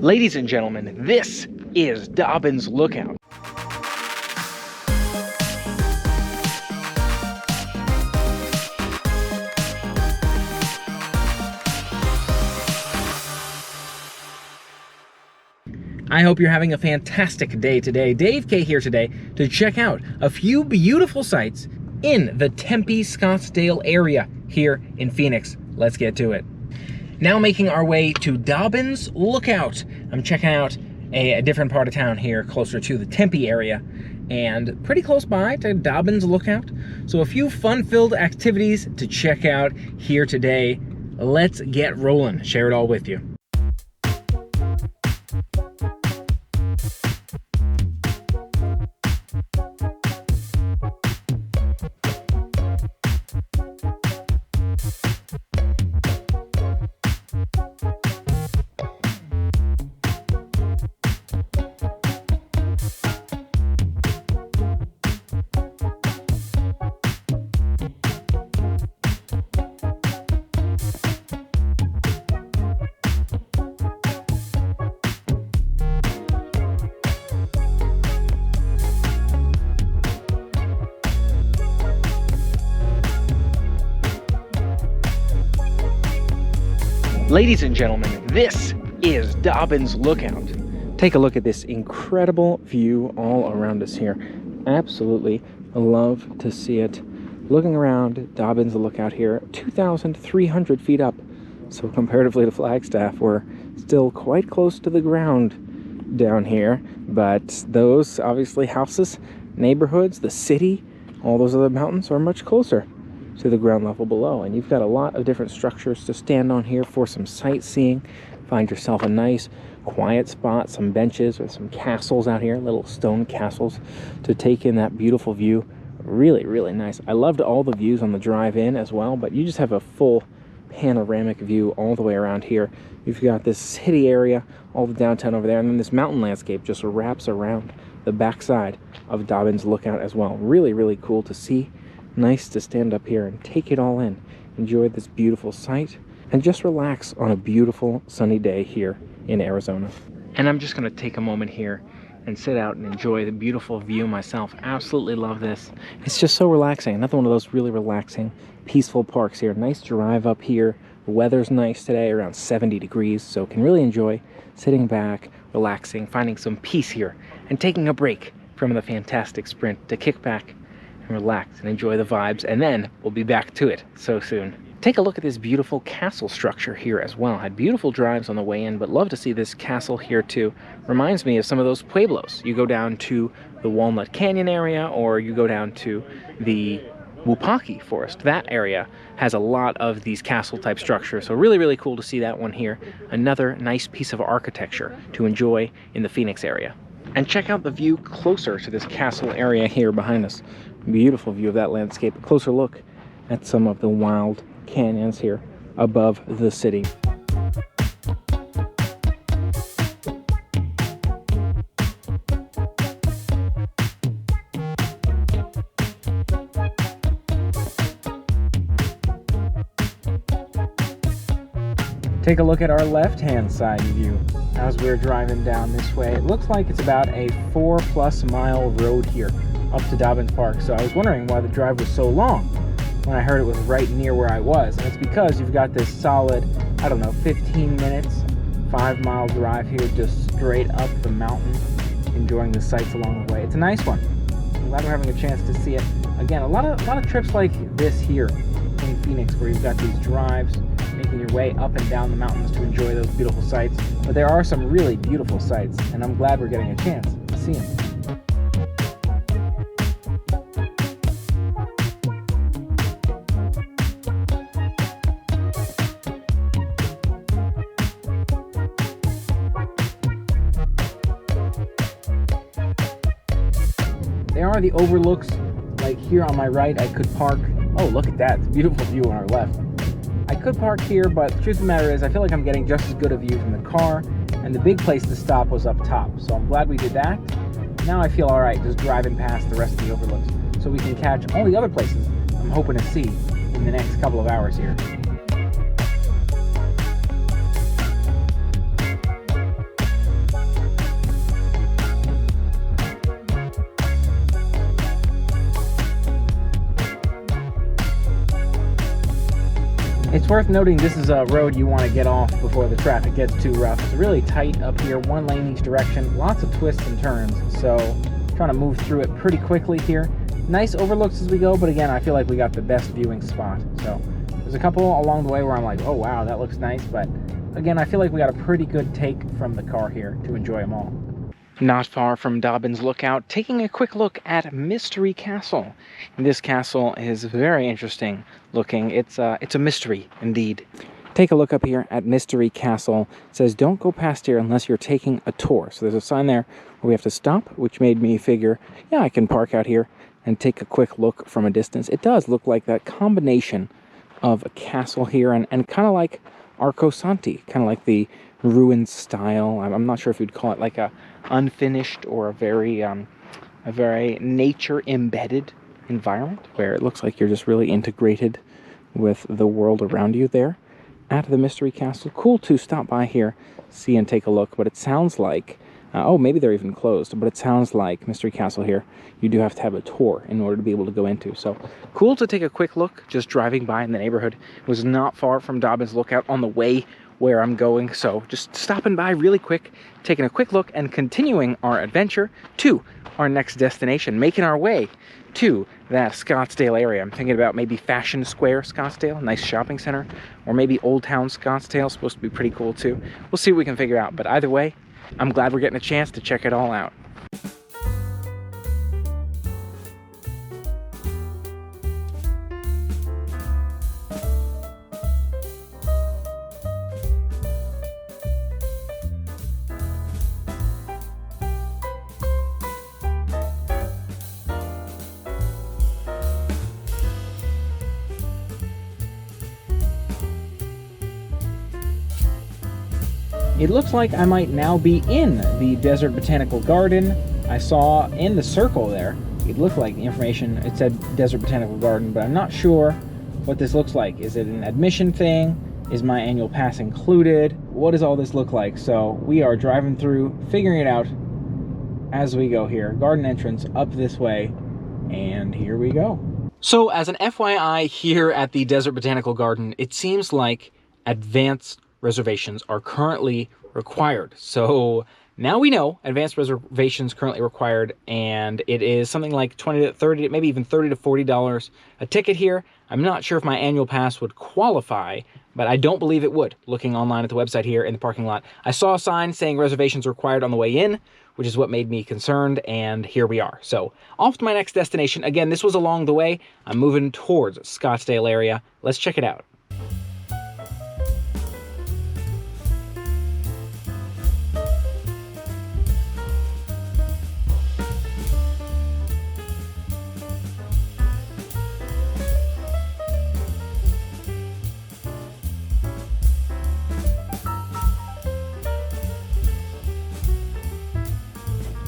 Ladies and gentlemen, this is Dobbins Lookout. I hope you're having a fantastic day today. Dave K here today to check out a few beautiful sights in the Tempe Scottsdale area here in Phoenix. Let's get to it. Now making our way to Dobbins Lookout. I'm checking out a different part of town here, closer to the Tempe area, and pretty close by to Dobbins Lookout. So a few fun-filled activities to check out here today. Let's get rolling. Share it all with you. Ladies and gentlemen, this is Dobbins Lookout. Take a look at this incredible view all around us here. Absolutely love to see it. Looking around Dobbins Lookout here, 2,300 feet up. So comparatively to Flagstaff, we're still quite close to the ground down here. But those, obviously, houses, neighborhoods, the city, all those other mountains are much closer to the ground level below, and you've got a lot of different structures to stand on here for some sightseeing. Find yourself a nice quiet spot, some benches with some castles out here, little stone castles to take in that beautiful view. Really nice. I loved all the views on the drive in as well, but you just have a full panoramic view all the way around here. You've got this city area, all the downtown over there, and then this mountain landscape just wraps around the backside of Dobbins Lookout as well. Really cool to see. Nice to stand up here and take it all in, enjoy this beautiful sight, and just relax on a beautiful sunny day here in Arizona. And I'm just going to take a moment here and sit out and enjoy the beautiful view myself. Absolutely love this. It's just so relaxing. Another one of those really relaxing, peaceful parks here. Nice drive up here. The weather's nice today, around 70 degrees, so can really enjoy sitting back, relaxing, finding some peace here, and taking a break from the fantastic sprint to kick back and relax and enjoy the vibes, and then we'll be back to it so soon. Take a look at this beautiful castle structure here as well. Had beautiful drives on the way in, but love to see this castle here too. Reminds me of some of those pueblos. You go down to the Walnut Canyon area, or you go down to the Wupaki Forest. That area has a lot of these castle type structures, so really cool to see that one here. Another nice piece of architecture to enjoy in the Phoenix area. And check out the view closer to this castle area here behind us. Beautiful view of that landscape. A closer look at some of the wild canyons here above the city. Take a look at our left-hand side view as we're driving down this way. It looks like it's about a 4+ mile road here up to Dobbins Park. So I was wondering why the drive was so long when I heard it was right near where I was. And it's because you've got this solid, 15 minutes, 5-mile drive here just straight up the mountain, enjoying the sights along the way. It's a nice one. I'm glad we're having a chance to see it. Again, a lot of trips like this here in Phoenix, where you've got these drives, making your way up and down the mountains to enjoy those beautiful sights. But there are some really beautiful sights, and I'm glad we're getting a chance to see them. There are the overlooks, like here on my right I could park. Oh, look at that, it's a beautiful view on our left. I could park here, but the truth of the matter is I feel like I'm getting just as good a view from the car, and the big place to stop was up top, so I'm glad we did that. Now I feel alright just driving past the rest of the overlooks, so we can catch all the other places I'm hoping to see in the next couple of hours here. It's worth noting this is a road you want to get off before the traffic gets too rough. It's really tight up here, one lane each direction, lots of twists and turns, so trying to move through it pretty quickly here. Nice overlooks as we go, but again, I feel like we got the best viewing spot. So there's a couple along the way where I'm like, oh wow, that looks nice, but again, I feel like we got a pretty good take from the car here to enjoy them all. Not far from Dobbins Lookout, taking a quick look at Mystery Castle. And this castle is very interesting looking. It's a mystery indeed. Take a look up here at Mystery Castle. It says don't go past here unless you're taking a tour. So there's a sign there where we have to stop, which made me figure, yeah, I can park out here and take a quick look from a distance. It does look like that combination of a castle here and kind of like Arco Santi, kind of like the ruined style. I'm not sure if you'd call it like a unfinished or a very nature embedded environment where it looks like you're just really integrated with the world around you there at the Mystery Castle. Cool to stop by here, see and take a look, but it sounds like oh, maybe they're even closed, but it sounds like Mystery Castle here, you do have to have a tour in order to be able to go into. So cool to take a quick look just driving by in the neighborhood. It was not far from Dobbins Lookout on the way where I'm going, so just stopping by really quick, taking a quick look and continuing our adventure to our next destination, making our way to that Scottsdale area. I'm thinking about maybe Fashion Square Scottsdale, nice shopping center, or maybe Old Town Scottsdale, supposed to be pretty cool too. We'll see what we can figure out, but either way, I'm glad we're getting a chance to check it all out. It looks like I might now be in the Desert Botanical Garden. I saw in the circle there, it looked like the information, it said Desert Botanical Garden, but I'm not sure what this looks like. Is it an admission thing? Is my annual pass included? What does all this look like? So we are driving through, figuring it out as we go here. Garden entrance up this way, and here we go. So as an FYI here at the Desert Botanical Garden, it seems like advanced reservations are currently required. So now we know advanced reservations currently required, and it is something like $20 to $30, maybe even $30 to $40 a ticket here. I'm not sure if my annual pass would qualify, but I don't believe it would. Looking online at the website here in the parking lot, I saw a sign saying reservations required on the way in, which is what made me concerned, and here we are. So off to my next destination. Again, this was along the way. I'm moving towards Scottsdale area. Let's check it out.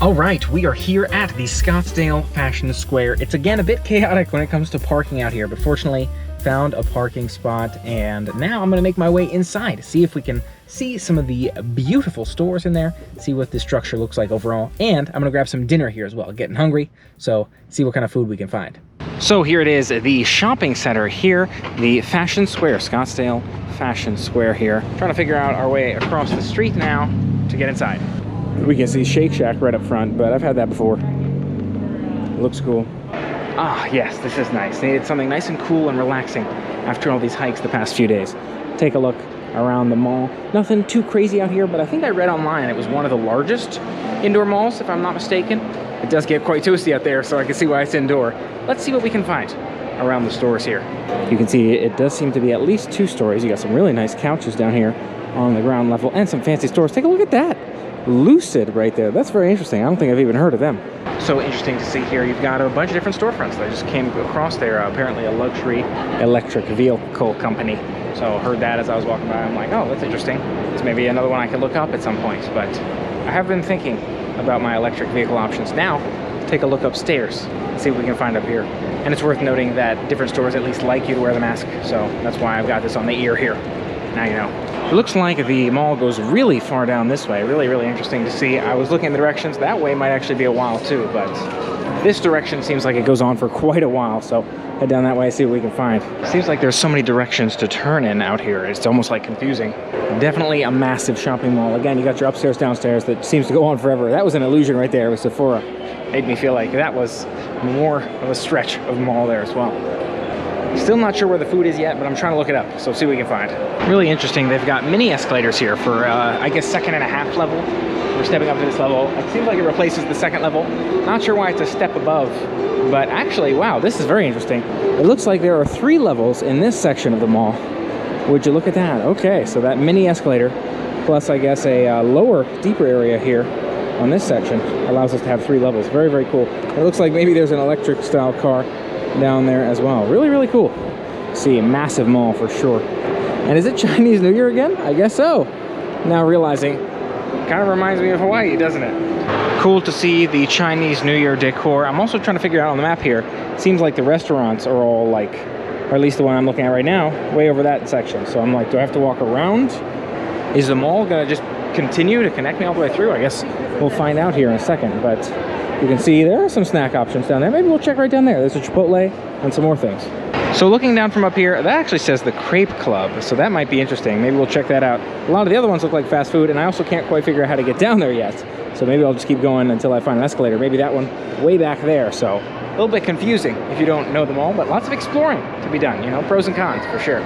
All right, we are here at the Scottsdale Fashion Square. It's again a bit chaotic when it comes to parking out here, but fortunately found a parking spot, and now I'm gonna make my way inside, see if we can see some of the beautiful stores in there, see what this structure looks like overall, and I'm gonna grab some dinner here as well. Getting hungry, so see what kind of food we can find. So here it is, the shopping center here, the Fashion Square, Scottsdale Fashion Square here. Trying to figure out our way across the street now to get inside. We can see Shake Shack right up front, but I've had that before. It looks cool. Ah, yes, this is nice. Needed something nice and cool and relaxing after all these hikes the past few days. Take a look around the mall. Nothing too crazy out here, but I think I read online it was one of the largest indoor malls, if I'm not mistaken. It does get quite toasty out there, so I can see why it's indoor. Let's see what we can find around the stores here. You can see it does seem to be at least 2 stories. You got some really nice couches down here on the ground level and some fancy stores. Take a look at that. Lucid right there. That's very interesting. I don't think I've even heard of them. So interesting to see here. You've got a bunch of different storefronts that I just came across there. Apparently a luxury electric vehicle company. So heard that as I was walking by. I'm like, oh, that's interesting. It's maybe another one I could look up at some point. But I have been thinking about my electric vehicle options. Now, take a look upstairs and see what we can find up here. And it's worth noting that different stores at least like you to wear the mask. So that's why I've got this on the ear here. Now you know. It looks like the mall goes really far down this way. Really, really interesting to see. I was looking in the directions. That way might actually be a while too, but This direction seems like it goes on for quite a while, so head down that way, see what we can find. Seems like there's so many directions to turn in out here. It's almost like confusing. Definitely a massive shopping mall. Again, you got your upstairs, downstairs that seems to go on forever. That was an illusion right there with Sephora. Made me feel like that was more of a stretch of mall there as well. Still not sure where the food is yet, but I'm trying to look it up, so see what we can find. Really interesting. They've got mini escalators here for, I guess, 2.5 level. We're stepping up to this level. It seems like it replaces the second level. Not sure why it's a step above, but actually, wow, this is very interesting. It looks like there are 3 levels in this section of the mall. Would you look at that? Okay, so that mini escalator, plus I guess a lower, deeper area here on this section allows us to have 3 levels. Very, very cool. It looks like maybe there's an electric style car down there as well. Really, really cool. See, a massive mall for sure. And is it Chinese New Year again? I guess so. Now realizing, kind of reminds me of Hawaii, doesn't it? Cool to see the Chinese New Year decor. I'm also trying to figure out on the map here, it seems like the restaurants are all like, or at least the one I'm looking at right now, way over that section. So I'm like, do I have to walk around? Is the mall gonna just continue to connect me all the way through? I guess we'll find out here in a second, but you can see there are some snack options down there. Maybe we'll check right down there. There's a Chipotle and some more things. So looking down from up here, that actually says the Crepe Club, so that might be interesting. Maybe we'll check that out. A lot of the other ones look like fast food, and I also can't quite figure out how to get down there yet. So maybe I'll just keep going until I find an escalator. Maybe that one way back there, so a little bit confusing if you don't know them all, but lots of exploring to be done, you know, pros and cons for sure.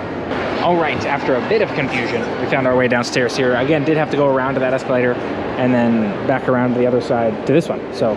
All right, after a bit of confusion, we found our way downstairs here. Again, did have to go around to that escalator and then back around to the other side to this one. So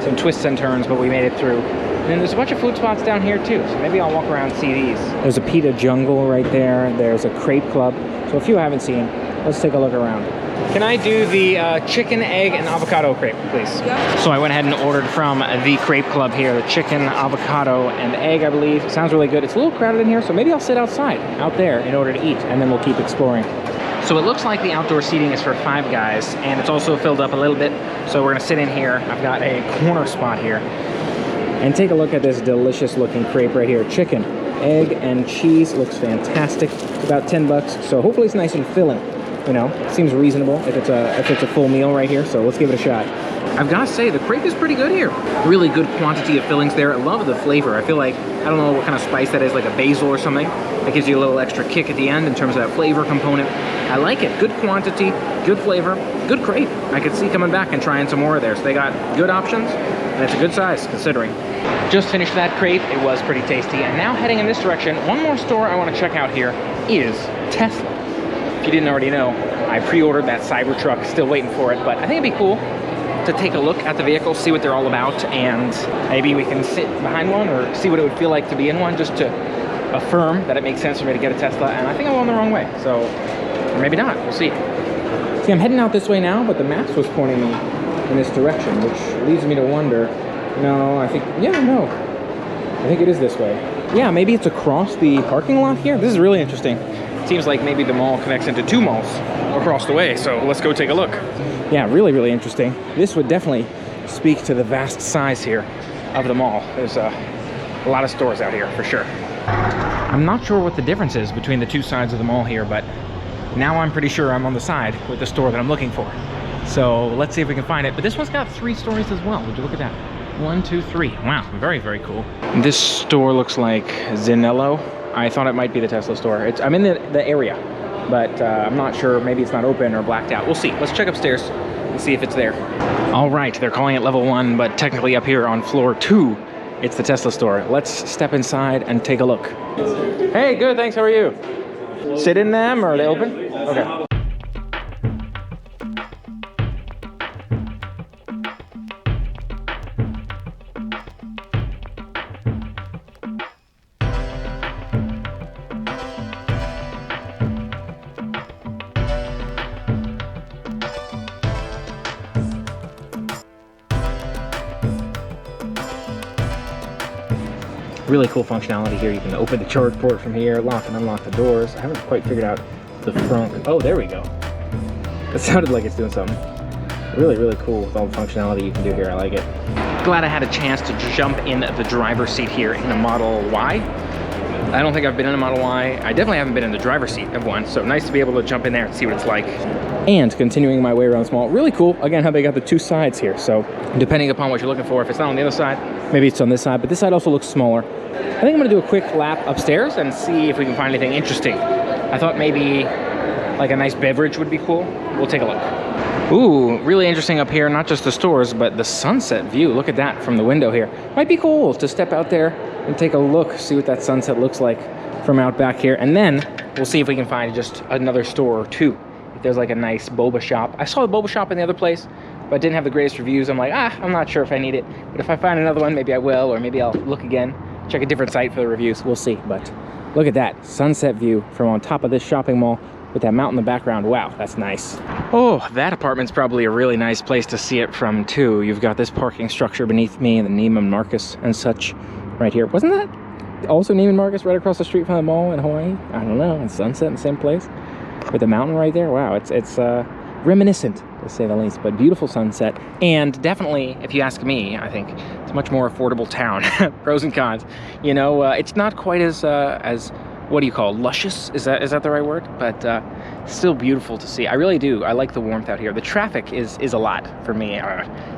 some twists and turns, but we made it through. And then there's a bunch of food spots down here too, so maybe I'll walk around and see these. There's a Pita Jungle right there. There's a Crepe Club. So a few I haven't seen. Let's take a look around. Can I do the chicken, egg, and avocado crepe, please? Yeah. So I went ahead and ordered from the Crepe Club here, the chicken, avocado, and egg, I believe. Sounds really good. It's a little crowded in here, so maybe I'll sit outside, out there, in order to eat, and then we'll keep exploring. So it looks like the outdoor seating is for 5 guys, and it's also filled up a little bit, so we're gonna sit in here. I've got a corner spot here. And take a look at this delicious looking crepe right here. Chicken, egg, and cheese. Looks fantastic. About 10 bucks, so hopefully it's nice and filling. You know, seems reasonable if it's a full meal right here, so let's give it a shot. I've got to say, the crepe is pretty good here. Really good quantity of fillings there. I love the flavor. I feel like, I don't know what kind of spice that is, like a basil or something. That gives you a little extra kick at the end in terms of that flavor component. I like it. Good quantity, good flavor, good crepe. I could see coming back and trying some more there. So they got good options, and it's a good size considering. Just finished that crepe. It was pretty tasty. And now heading in this direction, one more store I want to check out here is Tesla. If you didn't already know, I pre-ordered that Cybertruck, still waiting for it, but I think it'd be cool to take a look at the vehicle, see what they're all about, and maybe we can sit behind one or see what it would feel like to be in one, just to affirm that it makes sense for me to get a Tesla. And I think I'm going the wrong way, so or maybe not, we'll see. See, I'm heading out this way now, but the maps was pointing me in this direction, which leads me to wonder, no, I think, yeah, no, I think it is this way. Yeah, maybe it's across the parking lot here. This is really interesting. Seems like maybe the mall connects into 2 malls across the way, so let's go take a look. Yeah, really, really interesting. This would definitely speak to the vast size here of the mall. There's a lot of stores out here for sure. I'm not sure what the difference is between the 2 sides of the mall here, but now I'm pretty sure I'm on the side with the store that I'm looking for. So let's see if we can find it. But this one's got 3 stories as well. Would you look at that? 1, 2, 3. Wow, very, very cool. This store looks like Zanello. I thought it might be the Tesla store. I'm in the area, but I'm not sure. Maybe it's not open or blacked out. We'll see. Let's check upstairs and see if it's there. All right, they're calling it level 1, but technically up here on floor 2, it's the Tesla store. Let's step inside and take a look. Hey, good, thanks. How are you? Sit in them, or are they open? Okay. Really cool functionality here. You can open the charge port from here, lock and unlock the doors. I haven't quite figured out the front. Oh, there we go. It sounded like it's doing something. Really, really cool with all the functionality you can do here. I like it. Glad I had a chance to jump in the driver's seat here in a Model Y. I don't think I've been in a Model Y. I definitely haven't been in the driver's seat of one, so nice to be able to jump in there and see what it's like. And continuing my way around the mall, really cool. Again, how they got the two sides here. So depending upon what you're looking for, if it's not on the other side, maybe it's on this side, but this side also looks smaller. I think I'm gonna do a quick lap upstairs and see if we can find anything interesting. I thought maybe like a nice beverage would be cool. We'll take a look. Ooh, really interesting up here, not just the stores, but the sunset view. Look at that from the window here. Might be cool to step out there and take a look, see what that sunset looks like from out back here. And then we'll see if we can find just another store or two. If there's like a nice boba shop. I saw the boba shop in the other place, but didn't have the greatest reviews. I'm like, I'm not sure if I need it. But if I find another one, maybe I will, or maybe I'll look again, check a different site for the reviews. We'll see. But look at that sunset view from on top of this shopping mall with that mountain in the background. Wow, that's nice. Oh, that apartment's probably a really nice place to see it from too. You've got this parking structure beneath me and the Neiman Marcus and such right here. Wasn't that also Neiman Marcus right across the street from the mall in Hawaii? I don't know. And Sunset in the same place with the mountain right there. Wow, it's reminiscent to say the least, but beautiful sunset. And definitely, if you ask me, I think it's a much more affordable town. Pros and cons. You know, it's not quite as what do you call, luscious? Is that the right word? But still beautiful to see. I really do. I like the warmth out here. The traffic is a lot for me.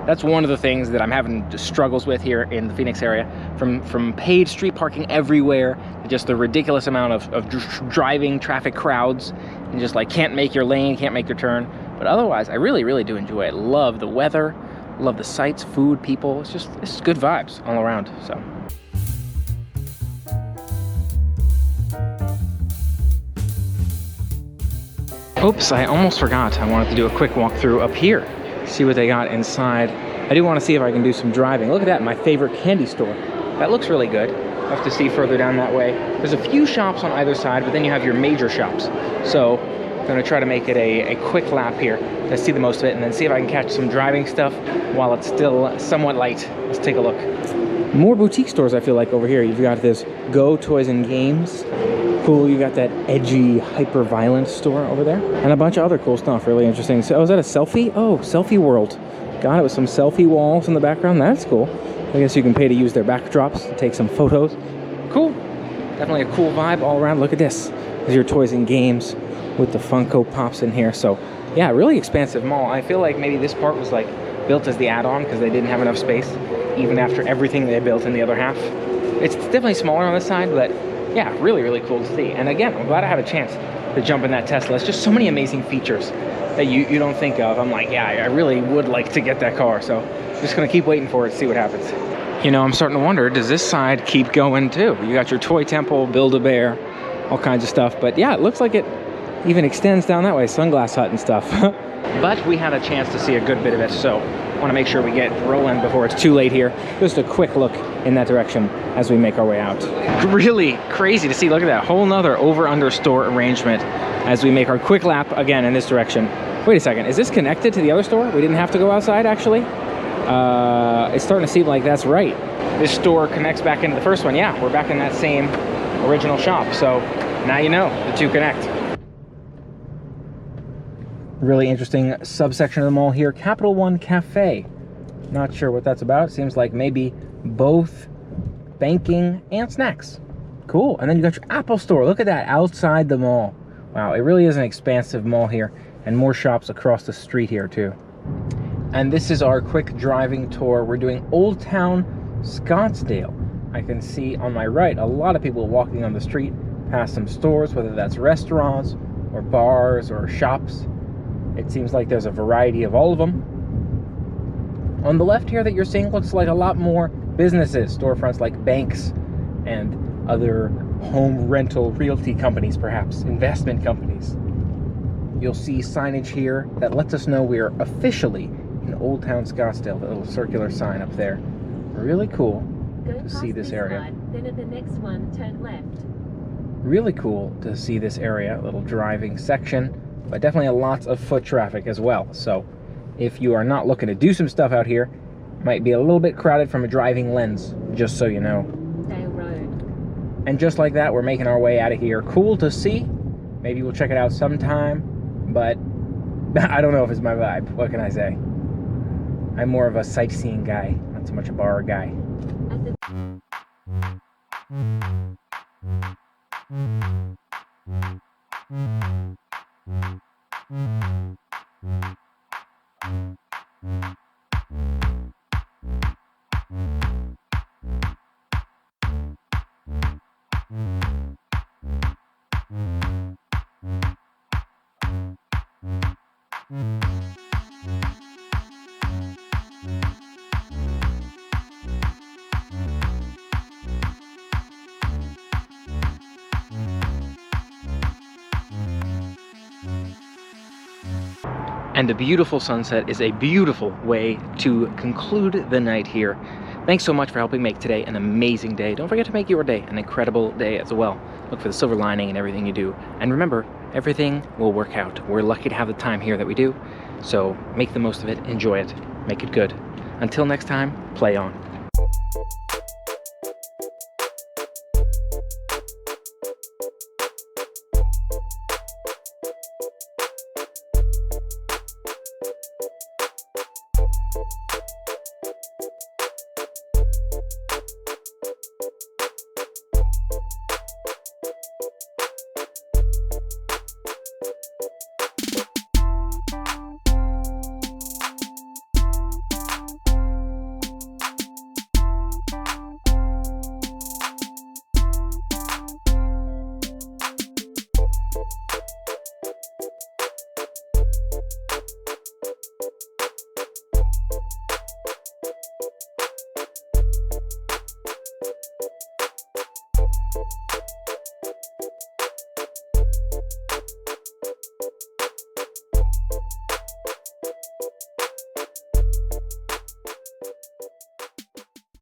That's one of the things that I'm having struggles with here in the Phoenix area. From paid street parking everywhere, to just the ridiculous amount of driving traffic crowds, and just like can't make your lane, can't make your turn. But otherwise, I really, really do enjoy it. Love the weather, love the sights, food, people. It's just good vibes all around. So. Oops, I almost forgot. I wanted to do a quick walkthrough up here, see what they got inside. I do want to see if I can do some driving. Look at that, my favorite candy store. That looks really good. I'll have to see further down that way. There's a few shops on either side, but then you have your major shops. So I'm going to try to make it a quick lap here to see the most of it, and then see if I can catch some driving stuff while it's still somewhat light. Let's take a look. More boutique stores, I feel like, over here. You've got this Go Toys and Games. Cool, you got that edgy, hyper-violent store over there. And a bunch of other cool stuff, really interesting. So, is that a selfie? Oh, Selfie World. Got it with some selfie walls in the background. That's cool. I guess you can pay to use their backdrops to take some photos. Cool. Definitely a cool vibe all around. Look at this. There's your toys and games with the Funko Pops in here. So, yeah, really expansive mall. I feel like maybe this part was like built as the add-on because they didn't have enough space, even after everything they built in the other half. It's definitely smaller on this side, but yeah, really, really cool to see. And again, I'm glad I had a chance to jump in that Tesla. It's just so many amazing features that you don't think of. I'm like, yeah, I really would like to get that car. So I'm just gonna keep waiting for it, see what happens. You know, I'm starting to wonder, does this side keep going too? You got your Toy Temple, Build-A-Bear, all kinds of stuff. But yeah, it looks like it even extends down that way, Sunglass Hut and stuff. But we had a chance to see a good bit of it, so I want to make sure we get rolling before it's too late here. Just a quick look in that direction as we make our way out. Really crazy to see. Look at that, whole nother over-under store arrangement as we make our quick lap again in this direction. Wait a second, is this connected to the other store? We didn't have to go outside, actually? It's starting to seem like that's right. This store connects back into the first one. Yeah, we're back in that same original shop, so now you know, the two connect. Really interesting subsection of the mall here, Capital One Cafe. Not sure what that's about. Seems like maybe both banking and snacks. Cool. And then you got your Apple store. Look at that, outside the mall. Wow, it really is an expansive mall here, and more shops across the street here too. And this is our quick driving tour. We're doing Old Town Scottsdale. I can see on my right a lot of people walking on the street past some stores, whether that's restaurants or bars or shops. It seems like there's a variety of all of them. On the left here that you're seeing looks like a lot more businesses, storefronts like banks and other home rental realty companies, perhaps, investment companies. You'll see signage here that lets us know we are officially in Old Town Scottsdale, the little circular sign up there. Really cool to see this area. Then at the next one, turn left. Really cool to see this area, little driving section. But definitely lots of foot traffic as well. So if you are not looking to do some stuff out here, might be a little bit crowded from a driving lens, just so you know. Dale Road. And just like that, we're making our way out of here. Cool to see. Maybe we'll check it out sometime, but I don't know if it's my vibe. What can I say? I'm more of a sightseeing guy, not so much a bar guy. At the And a beautiful sunset is a beautiful way to conclude the night here. Thanks so much for helping make today an amazing day. Don't forget to make your day an incredible day as well. Look for the silver lining in everything you do. And remember, everything will work out. We're lucky to have the time here that we do. So make the most of it, enjoy it, make it good. Until next time, play on.